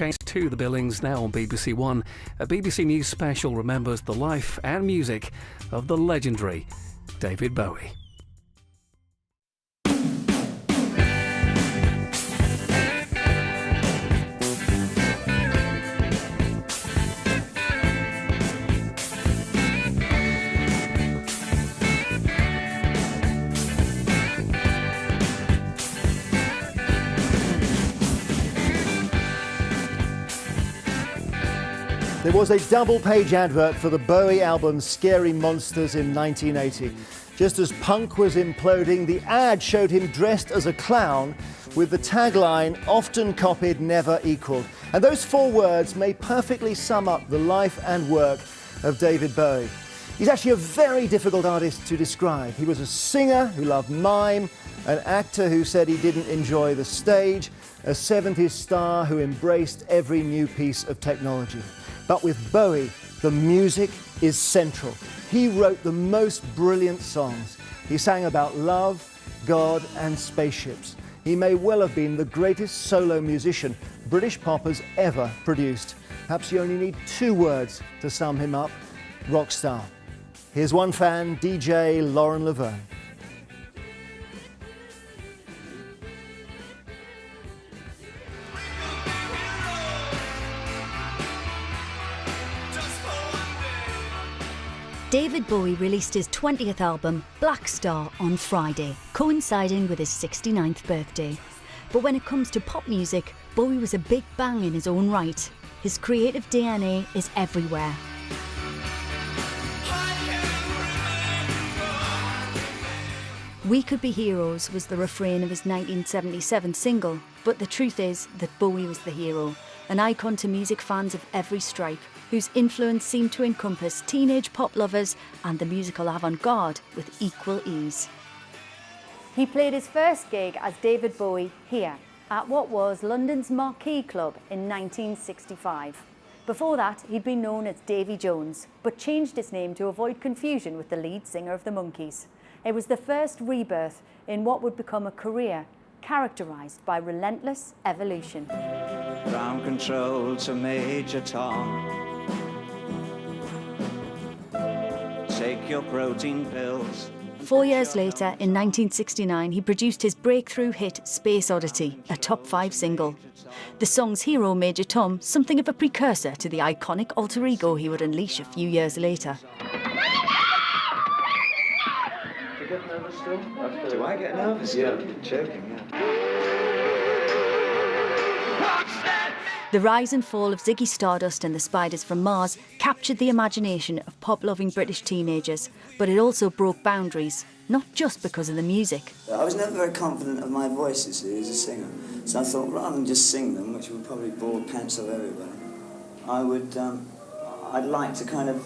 changed to the Billings, now on BBC One. A BBC News special remembers the life and music of the legendary David Bowie. There was a double-page advert for the Bowie album Scary Monsters in 1980. Just as punk was imploding, the ad showed him dressed as a clown with the tagline, "Often copied, never equalled." And those 4 words may perfectly sum up the life and work of David Bowie. He's actually a very difficult artist to describe. He was a singer who loved mime, an actor who said he didn't enjoy the stage, a 70s star who embraced every new piece of technology. But with Bowie, the music is central. He wrote the most brilliant songs. He sang about love, God and spaceships. He may well have been the greatest solo musician British pop has ever produced. Perhaps you only need 2 words to sum him up: rock star. Here's one fan, DJ Lauren Laverne. David Bowie released his 20th album, Black Star, on Friday, coinciding with his 69th birthday. But when it comes to pop music, Bowie was a big bang in his own right. His creative DNA is everywhere. We Could Be Heroes was the refrain of his 1977 single, but the truth is that Bowie was the hero, an icon to music fans of every stripe, whose influence seemed to encompass teenage pop lovers and the musical avant-garde with equal ease. He played his first gig as David Bowie here, at what was London's Marquee Club in 1965. Before that, he'd been known as Davy Jones, but changed his name to avoid confusion with the lead singer of the Monkees. It was the first rebirth in what would become a career characterised by relentless evolution. Ground control to Major Tom. Take your protein pills. 4 years later, in 1969, he produced his breakthrough hit Space Oddity, a top 5 single. The song's hero, Major Tom, something of a precursor to the iconic alter ego he would unleash a few years later. Do you get nervous still? Do I get nervous? Yeah, joking, yeah. The rise and fall of Ziggy Stardust and the Spiders from Mars captured the imagination of pop-loving British teenagers, but it also broke boundaries, not just because of the music. I was never very confident of my voice, you see, as a singer. So I thought, rather than just sing them, which would probably bore the pants off everybody, I'd like to kind of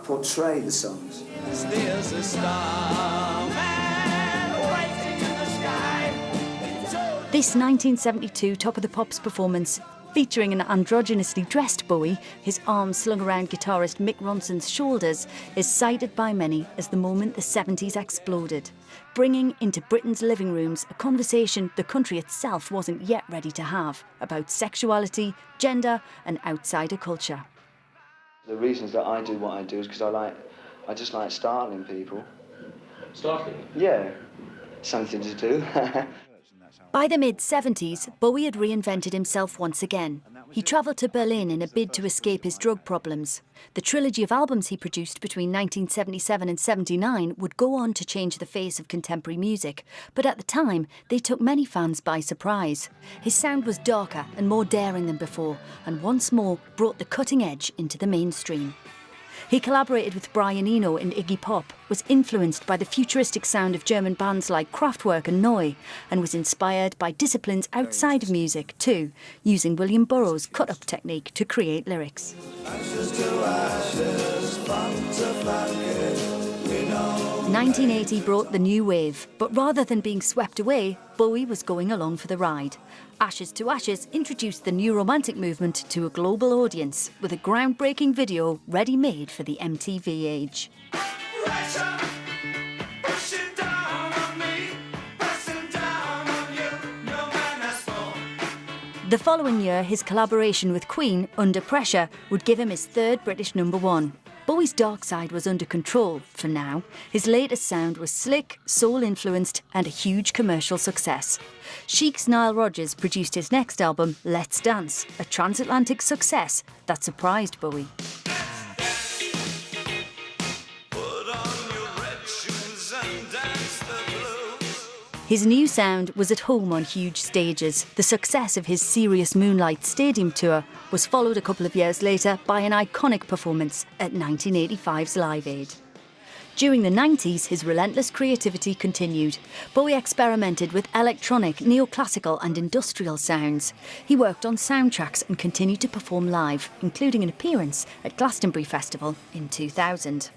portray the songs. There's a star man waiting in the sky. This 1972 Top of the Pops performance, featuring an androgynously dressed Bowie, his arms slung around guitarist Mick Ronson's shoulders, is cited by many as the moment the 70s exploded, bringing into Britain's living rooms a conversation the country itself wasn't yet ready to have about sexuality, gender and outsider culture. The reasons that I do what I do is because I just like startling people. Startling? Yeah, something to do. By the mid-70s, Bowie had reinvented himself once again. He travelled to Berlin in a bid to escape his drug problems. The trilogy of albums he produced between 1977 and 79 would go on to change the face of contemporary music, but at the time, they took many fans by surprise. His sound was darker and more daring than before, and once more brought the cutting edge into the mainstream. He collaborated with Brian Eno in Iggy Pop, was influenced by the futuristic sound of German bands like Kraftwerk and Neu, and was inspired by disciplines outside of music too, using William Burroughs' cut-up technique to create lyrics. 1980 brought the new wave, but rather than being swept away, Bowie was going along for the ride. Ashes to Ashes introduced the new romantic movement to a global audience with a groundbreaking video ready-made for the MTV age. The following year, his collaboration with Queen, Under Pressure, would give him his third British #1. Bowie's dark side was under control, for now. His latest sound was slick, soul-influenced and a huge commercial success. Chic's Nile Rodgers produced his next album, Let's Dance, a transatlantic success that surprised Bowie. His new sound was at home on huge stages. The success of his Serious Moonlight Stadium tour was followed a couple of years later by an iconic performance at 1985's Live Aid. During the 90s, his relentless creativity continued. Bowie experimented with electronic, neoclassical and industrial sounds. He worked on soundtracks and continued to perform live, including an appearance at Glastonbury Festival in 2000.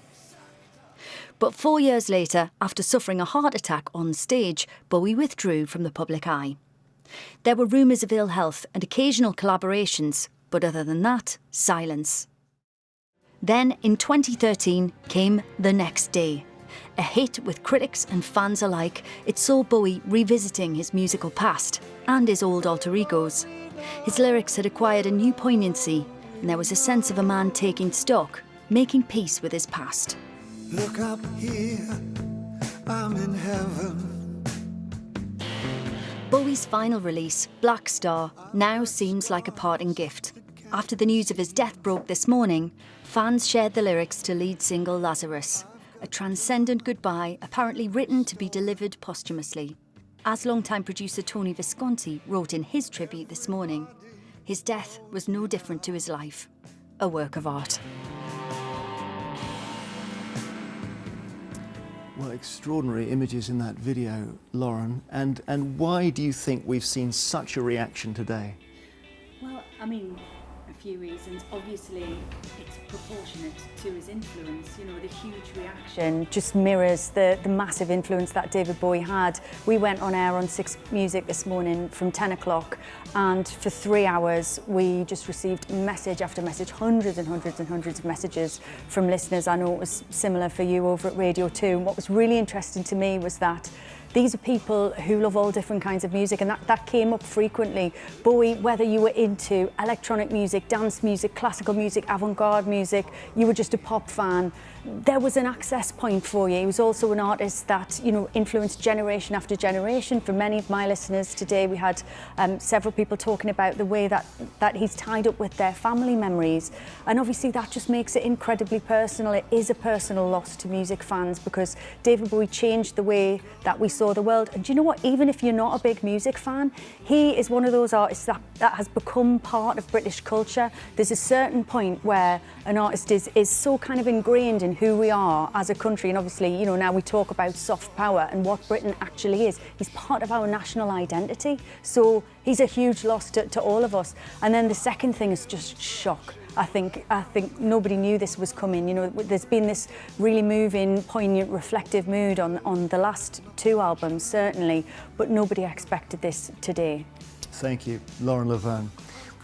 But 4 years later, after suffering a heart attack on stage, Bowie withdrew from the public eye. There were rumours of ill health and occasional collaborations, but other than that, silence. Then, in 2013, came The Next Day. A hit with critics and fans alike, it saw Bowie revisiting his musical past and his old alter egos. His lyrics had acquired a new poignancy, and there was a sense of a man taking stock, making peace with his past. Look up here, I'm in heaven. Bowie's final release, Black Star, now seems like a parting gift. After the news of his death broke this morning, fans shared the lyrics to lead single Lazarus, a transcendent goodbye apparently written to be delivered posthumously. As longtime producer Tony Visconti wrote in his tribute this morning, his death was no different to his life, a work of art. Well, extraordinary images in that video, Lauren. And why do you think we've seen such a reaction today? Well, I mean, a few reasons. Obviously, it's proportionate to his influence. You know, the huge reaction just mirrors the massive influence that David Bowie had. We went on air on 6 Music this morning from 10 o'clock, and for 3 hours we just received message after message, hundreds and hundreds and hundreds of messages from listeners. I know it was similar for you over at Radio 2. And what was really interesting to me was that these are people who love all different kinds of music, and that came up frequently. Bowie, whether you were into electronic music, dance music, classical music, avant-garde music, you were just a pop fan, there was an access point for you. He was also an artist that, you know, influenced generation after generation. For many of my listeners today, we had several people talking about the way that he's tied up with their family memories. And obviously that just makes it incredibly personal. It is a personal loss to music fans because David Bowie changed the way that we saw the world. And do you know what? Even if you're not a big music fan, he is one of those artists that has become part of British culture. There's a certain point where an artist is so kind of ingrained in who we are as a country, and obviously, you know, now we talk about soft power and what Britain actually is. He's part of our national identity, so he's a huge loss to all of us. And then the second thing is just shock. I think nobody knew this was coming. You know, there's been this really moving, poignant, reflective mood on the last 2 albums, certainly, but nobody expected this today. Thank you, Lauren Laverne.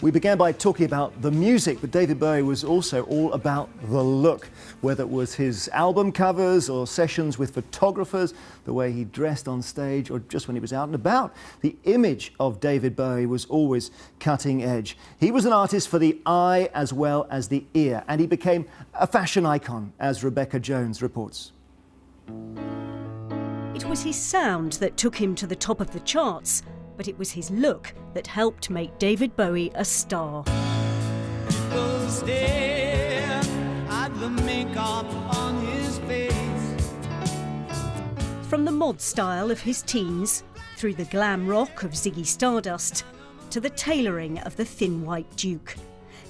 We began by talking about the music, but David Bowie was also all about the look, whether it was his album covers or sessions with photographers, the way he dressed on stage, or just when he was out and about. The image of David Bowie was always cutting edge. He was an artist for the eye as well as the ear, and he became a fashion icon, as Rebecca Jones reports. It was his sound that took him to the top of the charts, but it was his look that helped make David Bowie a star. People stare at the makeup on his face. From the mod style of his teens, through the glam rock of Ziggy Stardust, to the tailoring of the thin white Duke,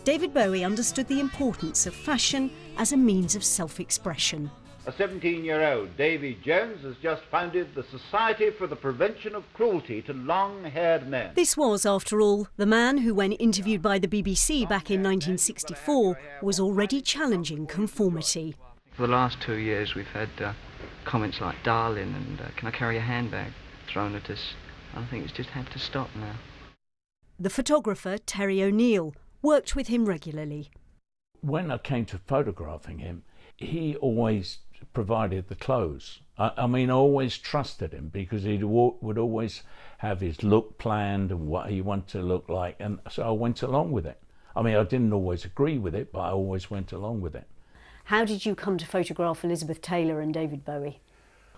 David Bowie understood the importance of fashion as a means of self-expression. A 17-year-old, David Jones, has just founded the Society for the Prevention of Cruelty to Long-Haired Men. This was, after all, the man who, when interviewed by the BBC back in 1964, was already challenging conformity. For the last 2 years we've had comments like "darling" and "can I carry a handbag" thrown at us. I think it's just had to stop now. The photographer, Terry O'Neill, worked with him regularly. When I came to photographing him, he always provided the clothes. I mean, I always trusted him because he would always have his look planned and what he wanted to look like, and so I went along with it. I mean, I didn't always agree with it, but I always went along with it. How did you come to photograph Elizabeth Taylor and David Bowie?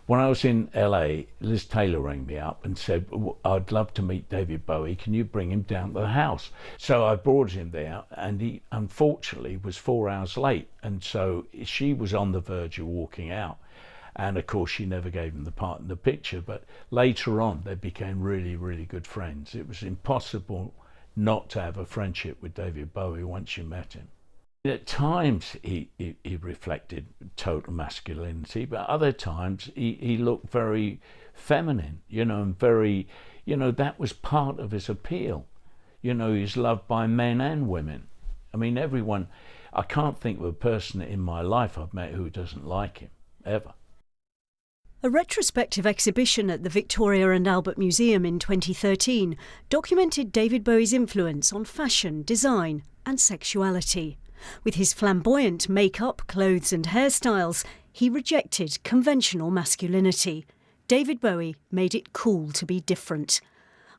When I was in LA, Liz Taylor rang me up and said, I'd love to meet David Bowie, can you bring him down to the house? So I brought him there, and he unfortunately was 4 hours late, and so she was on the verge of walking out. And of course she never gave him the part in the picture, but later on they became really, really good friends. It was impossible not to have a friendship with David Bowie once you met him. At times he reflected total masculinity, but other times he looked very feminine, you know, and very, you know, that was part of his appeal. You know, he's loved by men and women. I mean, everyone, I can't think of a person in my life I've met who doesn't like him, ever. A retrospective exhibition at the Victoria and Albert Museum in 2013 documented David Bowie's influence on fashion, design and sexuality. With his flamboyant makeup, clothes and hairstyles, he rejected conventional masculinity. David Bowie made it cool to be different.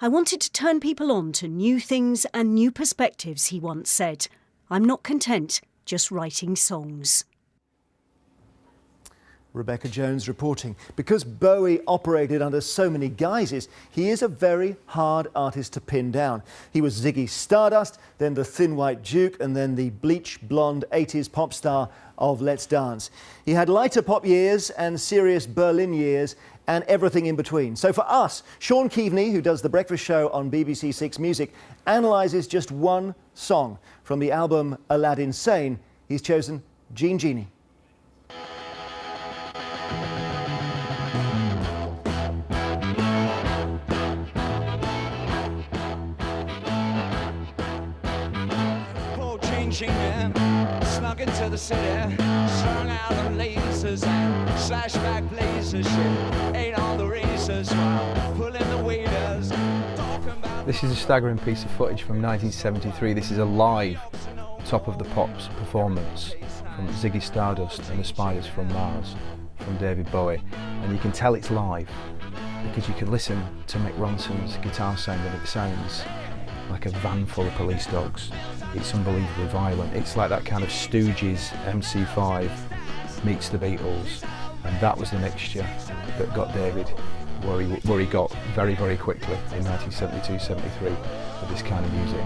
I wanted to turn people on to new things and new perspectives, he once said. I'm not content just writing songs. Rebecca Jones reporting. Because Bowie operated under so many guises, he is a very hard artist to pin down. He was Ziggy Stardust, then the Thin White Duke, and then the bleach blonde 80s pop star of Let's Dance. He had lighter pop years and serious Berlin years and everything in between. So for us, Sean Keaveney, who does The Breakfast Show on BBC Six Music, analyses just one song from the album Aladdin Sane. He's chosen Jean Genie. Snuck into the city, strung out on lasers and slashback blazers. Shit ain't all the races while pulling the waiters. This is a staggering piece of footage from 1973. This is a live Top of the Pops performance from Ziggy Stardust and the Spiders from Mars from David Bowie, and you can tell it's live because you can listen to Mick Ronson's guitar sound and it sounds like a van full of police dogs. It's unbelievably violent. It's like that kind of Stooges MC5 meets the Beatles, and that was the mixture that got David where he got very, very quickly in 1972-73 with this kind of music.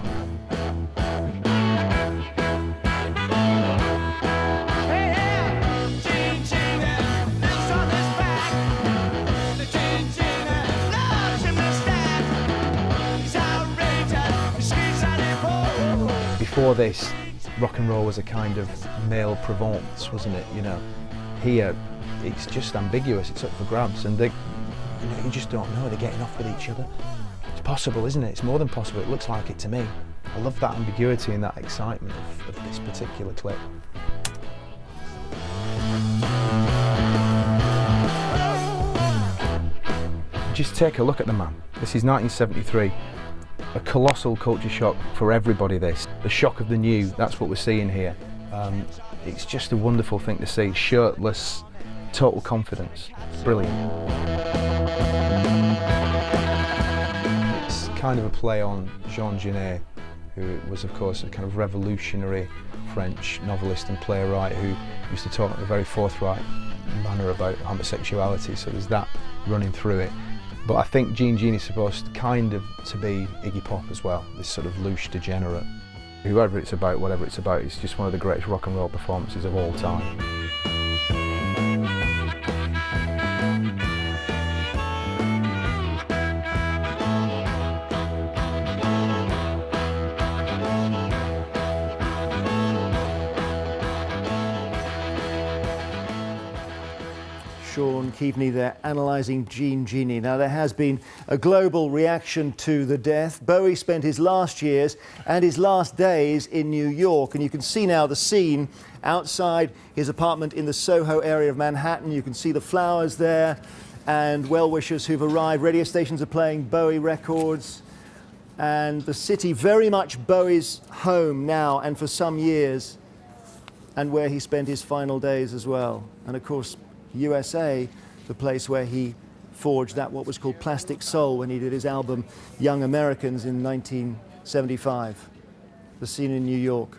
Before this, rock and roll was a kind of male Provence, wasn't it? You know, here it's just ambiguous. It's up for grabs, and you just don't know. They're getting off with each other. It's possible, isn't it? It's more than possible. It looks like it to me. I love that ambiguity and that excitement of this particular clip. Just take a look at the man. This is 1973. A colossal culture shock for everybody, this. The shock of the new, that's what we're seeing here. It's just a wonderful thing to see. Shirtless, total confidence. It's brilliant. It's kind of a play on Jean Genet, who was of course a kind of revolutionary French novelist and playwright who used to talk in a very forthright manner about homosexuality, so there's that running through it. But I think Jean Genie is supposed kind of to be Iggy Pop as well, this sort of louche degenerate. Whoever it's about, whatever it's about, it's just one of the greatest rock and roll performances of all time. Sean Keaveney there analysing Jean Genie. Now, there has been a global reaction to the death. Bowie spent his last years and his last days in New York, and you can see now the scene outside his apartment in the Soho area of Manhattan. You can see the flowers there and well-wishers who've arrived. Radio stations are playing Bowie records, and the city very much Bowie's home now and for some years, and where he spent his final days as well. And of course, USA the place where he forged that what was called Plastic Soul when he did his album Young Americans in 1975, the scene in New York.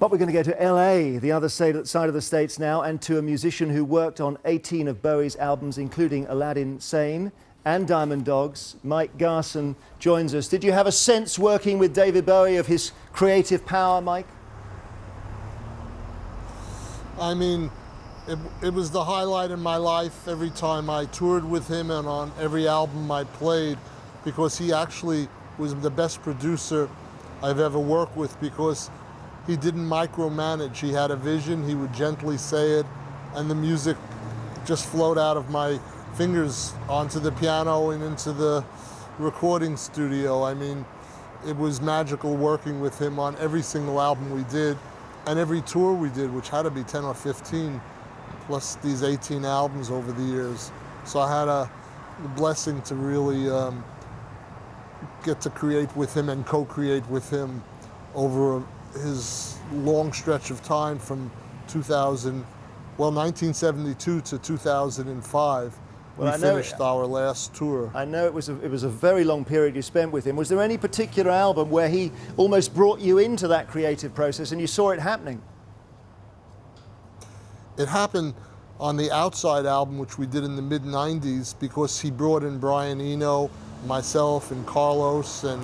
But we're going to go to LA, the other side of the States now, and to a musician who worked on 18 of Bowie's albums, including Aladdin Sane and Diamond Dogs. Mike Garson joins us. Did you have a sense working with David Bowie of his creative power, Mike? I mean, it was the highlight in my life every time I toured with him and on every album I played, because he actually was the best producer I've ever worked with, because he didn't micromanage. He had a vision, he would gently say it, and the music just flowed out of my fingers onto the piano and into the recording studio. I mean, it was magical working with him on every single album we did and every tour we did, which had to be 10 or 15, plus these 18 albums over the years. So I had the blessing to really get to create with him and co-create with him over his long stretch of time from 1972 to 2005. Well, we finished our last tour. I know it was a very long period you spent with him. Was there any particular album where he almost brought you into that creative process and you saw it happening? It happened on the Outside album, which we did in the mid-90s, because he brought in Brian Eno, myself, and Carlos, and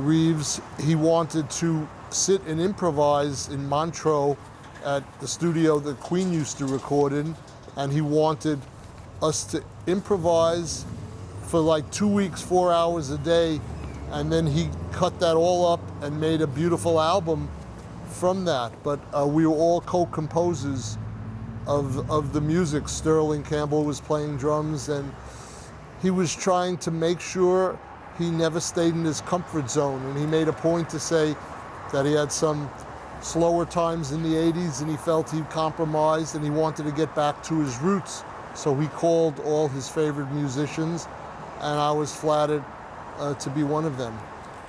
Reeves. He wanted to sit and improvise in Montreux at the studio that Queen used to record in, and he wanted us to improvise for like 2 weeks, 4 hours a day, and then he cut that all up and made a beautiful album from that. But we were all co-composers of the music. Sterling Campbell was playing drums, and he was trying to make sure he never stayed in his comfort zone, and he made a point to say that he had some slower times in the 80s and he felt he compromised and he wanted to get back to his roots. So he called all his favorite musicians, and I was flattered to be one of them.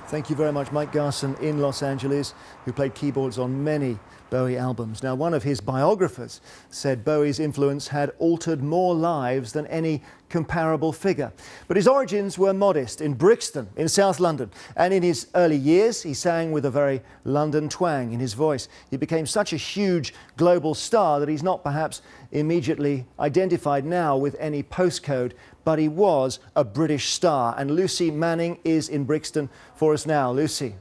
Thank you very much, Mike Garson in Los Angeles, who played keyboards on many Bowie albums. Now, one of his biographers said Bowie's influence had altered more lives than any comparable figure. But his origins were modest in Brixton, in South London. And in his early years, he sang with a very London twang in his voice. He became such a huge global star that he's not perhaps immediately identified now with any postcode, but he was a British star. And Lucy Manning is in Brixton for us now. Lucy.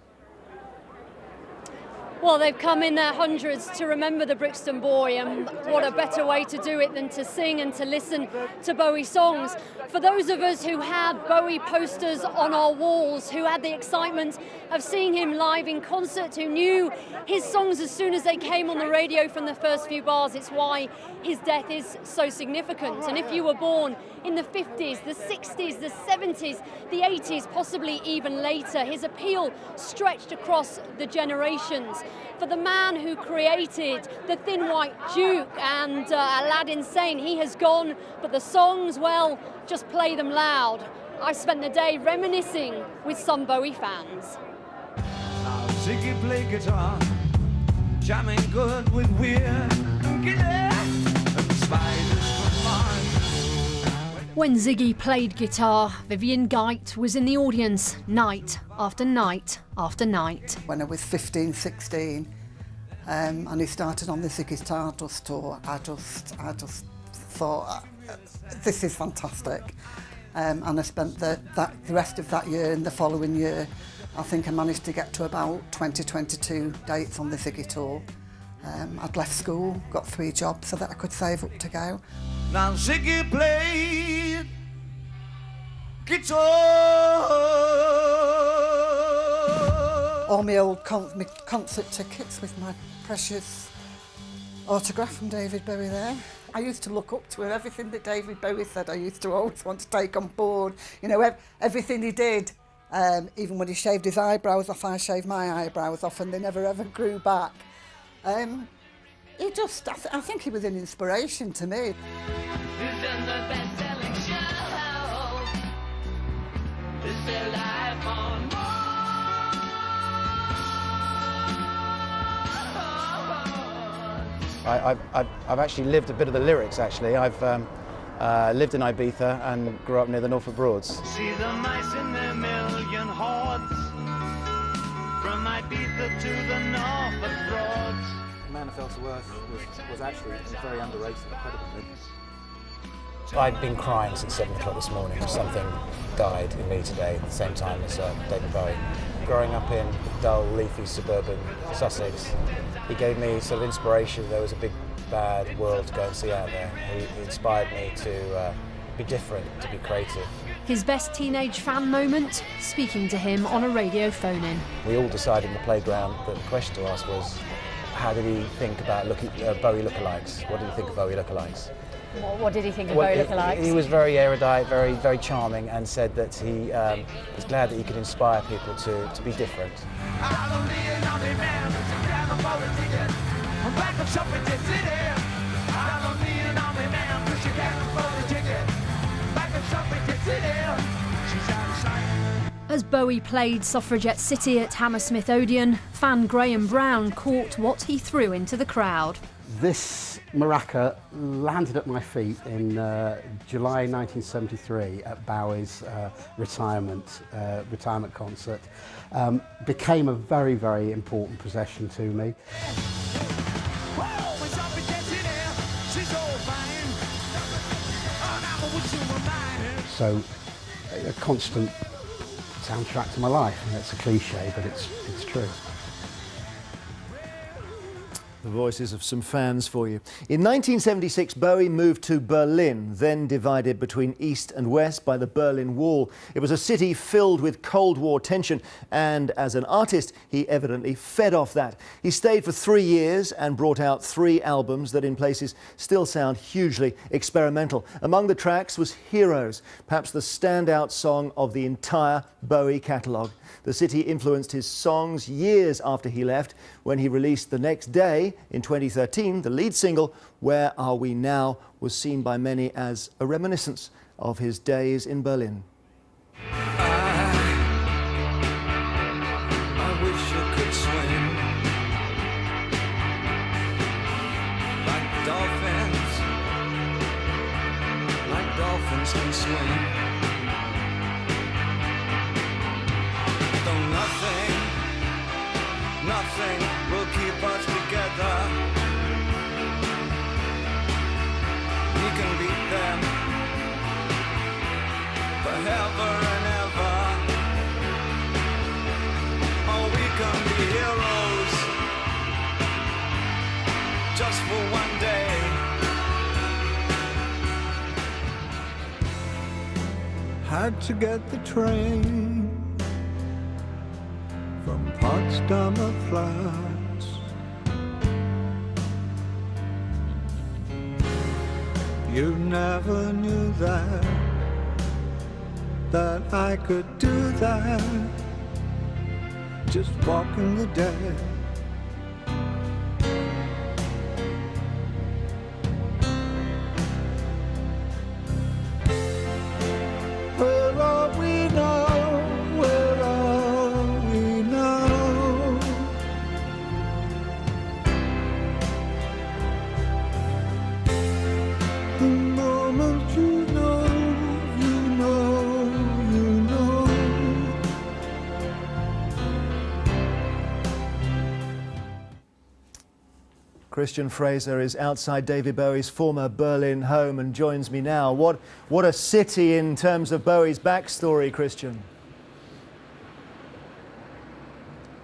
Well, they've come in their hundreds to remember the Brixton boy, and what a better way to do it than to sing and to listen to Bowie songs. For those of us who had Bowie posters on our walls, who had the excitement of seeing him live in concert, who knew his songs as soon as they came on the radio from the first few bars, it's why his death is so significant. And if you were born in the 50s, the 60s, the 70s, the 80s, possibly even later, his appeal stretched across the generations. For the man who created the Thin White Duke and Aladdin Sane, he has gone, but the songs, well, just play them loud. I spent the day reminiscing with some Bowie fans. Ziggy play guitar, jamming good with weird and spiders from Mars. When Ziggy played guitar, Vivian Geit was in the audience night after night after night. When I was 15, 16, and he started on the Ziggy Stardust tour, I just thought, this is fantastic. And I spent the rest of that year and the following year, I think I managed to get to about 20, 22 dates on the Ziggy tour. I'd left school, got 3 jobs so that I could save up to go. Now Ziggy played guitar. All my old concert tickets with my precious autograph from David Bowie there. I used to look up to him. Everything that David Bowie said, I used to always want to take on board. You know, everything he did. Even when he shaved his eyebrows off, I shaved my eyebrows off, and they never ever grew back. I think he was an inspiration to me. I've actually lived a bit of the lyrics, actually. I've lived in Ibiza and grew up near the Norfolk Broads. See the mice in their million hordes, from Ibiza to the Norfolk Broads. Man of Fell to Earth was actually a very underrated, incredible movie. I'd been crying since 7 o'clock this morning. Something died in me today at the same time as David Bowie. Growing up in dull, leafy suburban Sussex, he gave me sort of inspiration. There was a big, bad world to go and see out there. He inspired me to be different, to be creative. His best teenage fan moment? Speaking to him on a radio phone-in. We all decided in the playground that the question to ask was, how did he think about Bowie lookalikes? What did he think of Bowie lookalikes? What did he think of Bowie lookalikes? He was very erudite, very charming, and said that he was glad that he could inspire people to be different. As Bowie played Suffragette City at Hammersmith Odeon, fan Graham Brown caught what he threw into the crowd. This maraca landed at my feet in July 1973 at Bowie's retirement concert. Became a very, very important possession to me. So, a constant soundtrack to my life. And it's a cliche, but it's true. The voices of some fans for you. In 1976, Bowie moved to Berlin, then divided between East and West by the Berlin Wall. It was a city filled with Cold War tension, and as an artist, he evidently fed off that. He stayed for 3 years and brought out 3 albums that in places still sound hugely experimental. Among the tracks was Heroes, perhaps the standout song of the entire Bowie catalogue. The city influenced his songs years after he left, when he released the next day, in 2013, the lead single, Where Are We Now, was seen by many as a reminiscence of his days in Berlin. I wish I could swim like dolphins can swim. Though nothing will keep us together. We can beat them forever and ever. Oh, we can be heroes just for one day. Had to get the train from Potsdamer Platz. You never knew that I could do that, just walking the dead. Where are we now? Where are we now? The moment you know. Christian Fraser is outside David Bowie's former Berlin home and joins me now. What a city in terms of Bowie's backstory, Christian.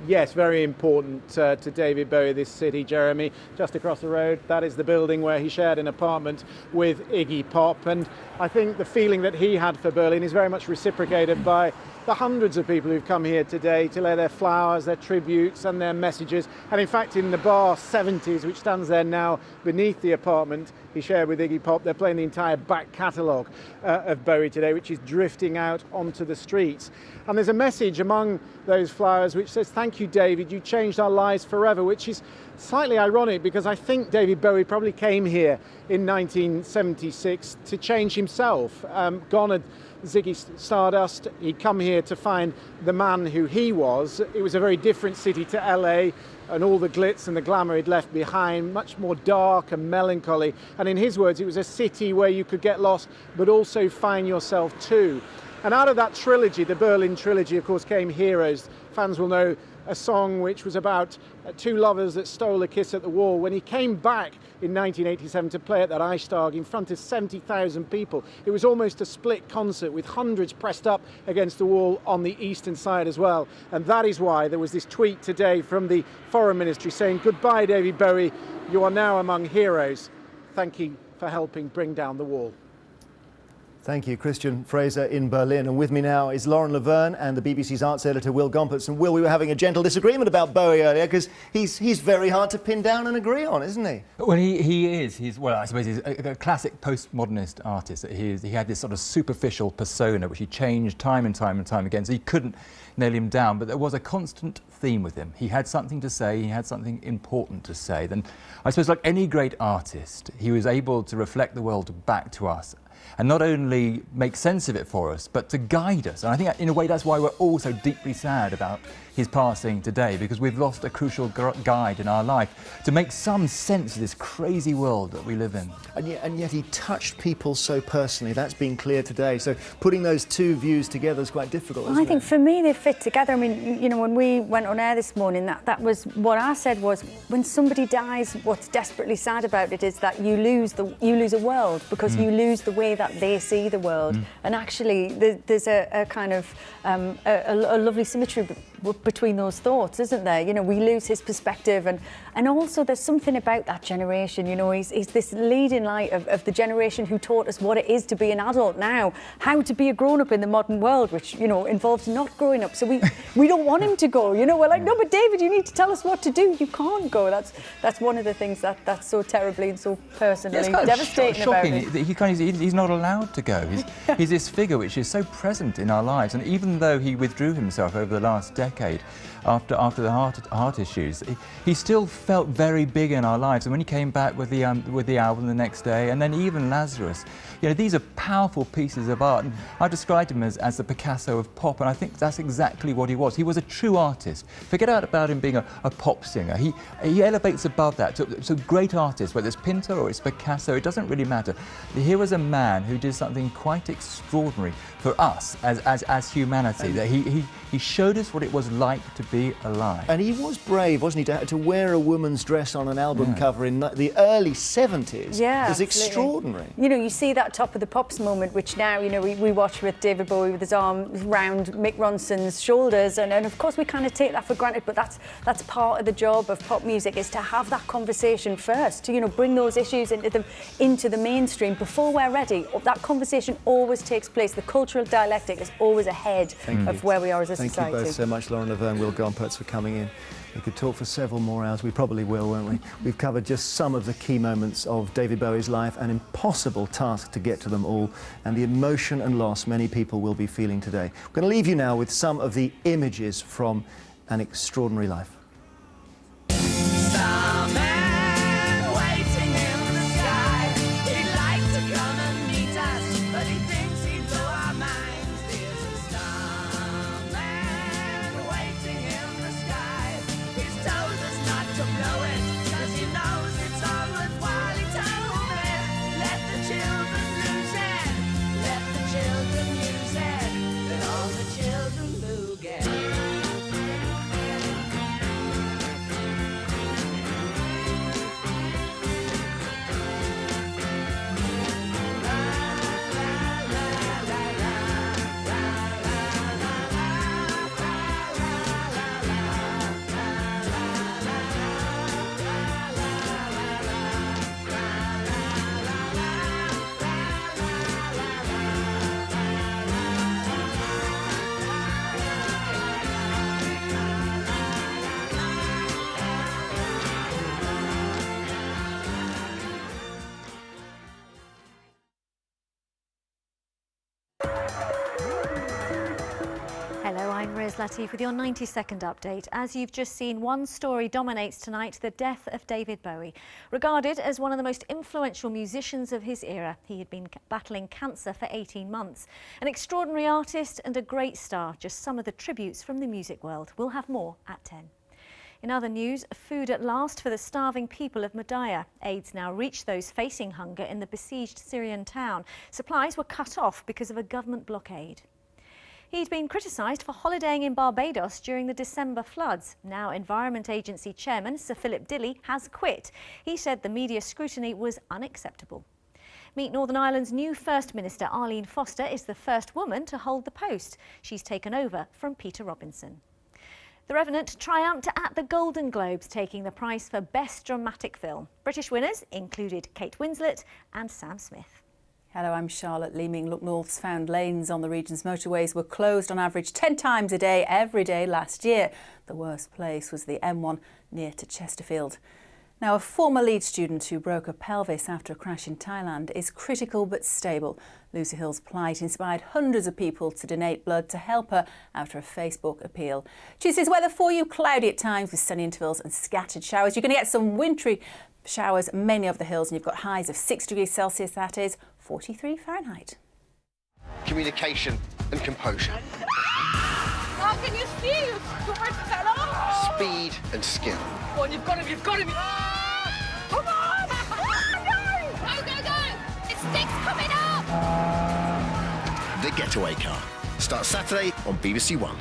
Yes, very important to David Bowie, this city, Jeremy. Just across the road, that is the building where he shared an apartment with Iggy Pop. And I think the feeling that he had for Berlin is very much reciprocated by the hundreds of people who've come here today to lay their flowers, their tributes and their messages. And in fact, in the bar 70s, which stands there now beneath the apartment he shared with Iggy Pop, they're playing the entire back catalogue of Bowie today, which is drifting out onto the streets. And there's a message among those flowers which says, "Thank you, David, you changed our lives forever," which is slightly ironic because I think David Bowie probably came here in 1976 to change himself. Gone at Ziggy Stardust, he'd come here to find the man who he was. It was a very different city to LA, and all the glitz and the glamour he'd left behind, much more dark and melancholy. And in his words, it was a city where you could get lost, but also find yourself too. And out of that trilogy, the Berlin trilogy, of course, came Heroes. Fans will know a song which was about two lovers that stole a kiss at the wall. When he came back in 1987 to play at that Eichstag in front of 70,000 people, it was almost a split concert with hundreds pressed up against the wall on the eastern side as well. And that is why there was this tweet today from the Foreign Ministry saying, "Goodbye, David Bowie, you are now among heroes. Thank you for helping bring down the wall." Thank you, Christian Fraser in Berlin. And with me now is Lauren Laverne and the BBC's arts editor, Will Gompertz. And Will, we were having a gentle disagreement about Bowie earlier because he's very hard to pin down and agree on, isn't he? Well, he is. Well, I suppose he's a classic postmodernist artist. He had this sort of superficial persona which he changed time and time and time again, so you couldn't nail him down. But there was a constant theme with him. He had something to say. He had something important to say. Then, I suppose, like any great artist, he was able to reflect the world back to us, and not only make sense of it for us, but to guide us. And I think in a way that's why we're all so deeply sad about his passing today, because we've lost a crucial guide in our life to make some sense of this crazy world that we live in. And yet he touched people so personally. That's been clear today. So putting those two views together is quite difficult, isn't it? I think for me they fit together. I mean, you know, when we went on air this morning, that was what I said was, when somebody dies, what's desperately sad about it is that you lose a world, because you lose the way that they see the world. And actually there's a kind of a lovely symmetry between those thoughts, isn't there? You know, we lose his perspective, and also there's something about that generation. You know, he's this leading light of the generation who taught us what it is to be an adult now, how to be a grown-up in the modern world, which, you know, involves not growing up. So we don't want him to go. You know, we're like, no, but David, you need to tell us what to do. You can't go. That's one of the things that's so terribly and so personally devastating about it. He's not allowed to go. He's this figure which is so present in our lives, and even though he withdrew himself over the last decade after the heart issues, he still felt very big in our lives. And when he came back with the album the next day, and then even Lazarus, you know, these are powerful pieces of art. And I described him as the Picasso of pop, and I think that's exactly what he was. He was a true artist. Forget about him being a pop singer. He elevates above that. So great artists, whether it's Pinter or it's Picasso, it doesn't really matter. Here was a man who did something quite extraordinary for us as humanity. That he showed us what it was like to be alive. And he was brave, wasn't he, to wear a woman's dress on an album cover in the early 70s. Yeah, is extraordinary. You know, you see that Top of the Pops moment, which now, you know, we watch with David Bowie with his arm round Mick Ronson's shoulders, and of course we kind of take that for granted, but that's part of the job of pop music, is to have that conversation first, to, you know, bring those issues into the mainstream before we're ready. That conversation always takes place. The cultural dialectic is always ahead of where we are as a society. Thank you both so much, Lauren Laverne, Will Gompertz, for coming in. We could talk for several more hours. We probably will, won't we? We've covered just some of the key moments of David Bowie's life, an impossible task to get to them all, and the emotion and loss many people will be feeling today. We're going to leave you now with some of the images from An Extraordinary Life. Hello, I'm Rose Latif with your 90-second update. As you've just seen, one story dominates tonight: the death of David Bowie. Regarded as one of the most influential musicians of his era, he had been battling cancer for 18 months. An extraordinary artist and a great star, just some of the tributes from the music world. We'll have more at 10. In other news, food at last for the starving people of Madaya. Aids now reach those facing hunger in the besieged Syrian town. Supplies were cut off because of a government blockade. He'd been criticised for holidaying in Barbados during the December floods. Now Environment Agency Chairman Sir Philip Dilley has quit. He said the media scrutiny was unacceptable. Meet Northern Ireland's new First Minister. Arlene Foster is the first woman to hold the post. She's taken over from Peter Robinson. The Revenant triumphed at the Golden Globes, taking the prize for Best Dramatic Film. British winners included Kate Winslet and Sam Smith. Hello, I'm Charlotte Leeming. Look North's found lanes on the region's motorways were closed on average 10 times a day, every day last year. The worst place was the M1 near to Chesterfield. Now, a former Leeds student who broke a pelvis after a crash in Thailand is critical but stable. Lucy Hill's plight inspired hundreds of people to donate blood to help her after a Facebook appeal. Tuesday's weather for you, cloudy at times with sunny intervals and scattered showers. You're going to get some wintry showers, mainly over the hills, and you've got highs of 6 degrees Celsius, that is 43 Fahrenheit. Communication and composure. How can you see? You stupid fellow! Speed and skill. Go on, you've got him, you've got him! Come on! No! Go, go, go! It sticks coming up! The Getaway Car. Starts Saturday on BBC One.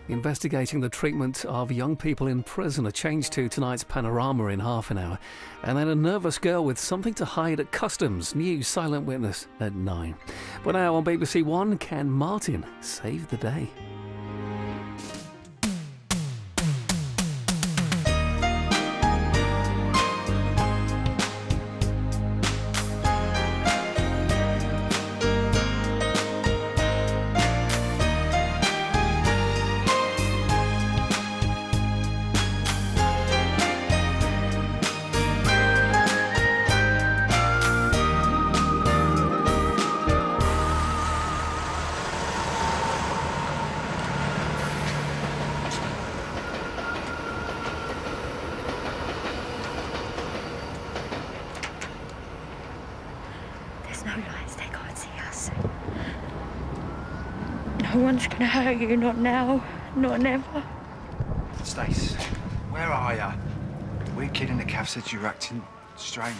Investigating the treatment of young people in prison. A change to tonight's Panorama in half an hour. And then a nervous girl with something to hide at customs. New Silent Witness at 9. But now on BBC One, can Martin save the day? No one's gonna hurt you, not now, not never. Stace, where are ya? The weird kid in the caf said you were acting strange.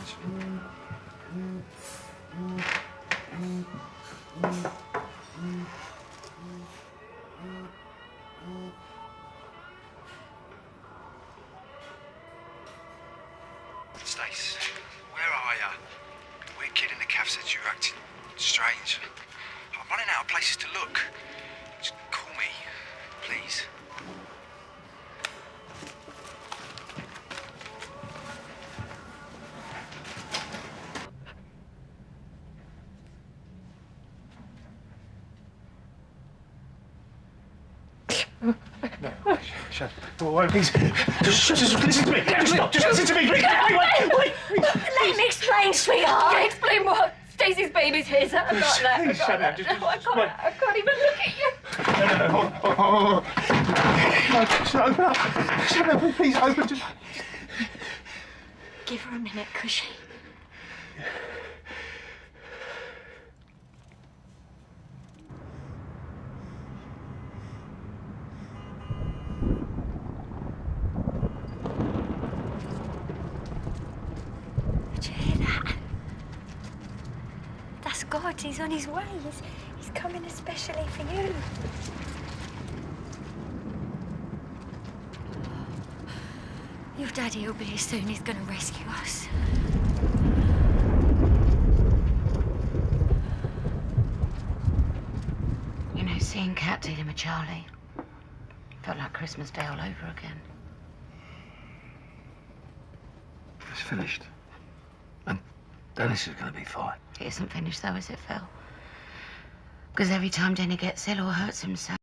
Stace, where are ya? The weird kid in the caf said you were acting strange. I'm running out of places to look. Just call me, please. No, shut the door, please. Just listen to me. Just listen to me, please. Wait. Let me explain, sweetheart. Yeah, explain what? Stacey's baby's here, so I'm not there. Please, shut up. I can't even look at you. No, hold on. Just open up. Shut up, please, open. Just... Give her a minute, Cushy. Did you hear that? That's God, he's on his way. He's coming especially for you. Your daddy will be here soon. He's going to rescue us. You know, seeing Kat dealing with Charlie felt like Christmas Day all over again. It's finished. And Dennis is going to be fine. It isn't finished though, is it, Phil? Because every time Denny gets ill or hurts himself,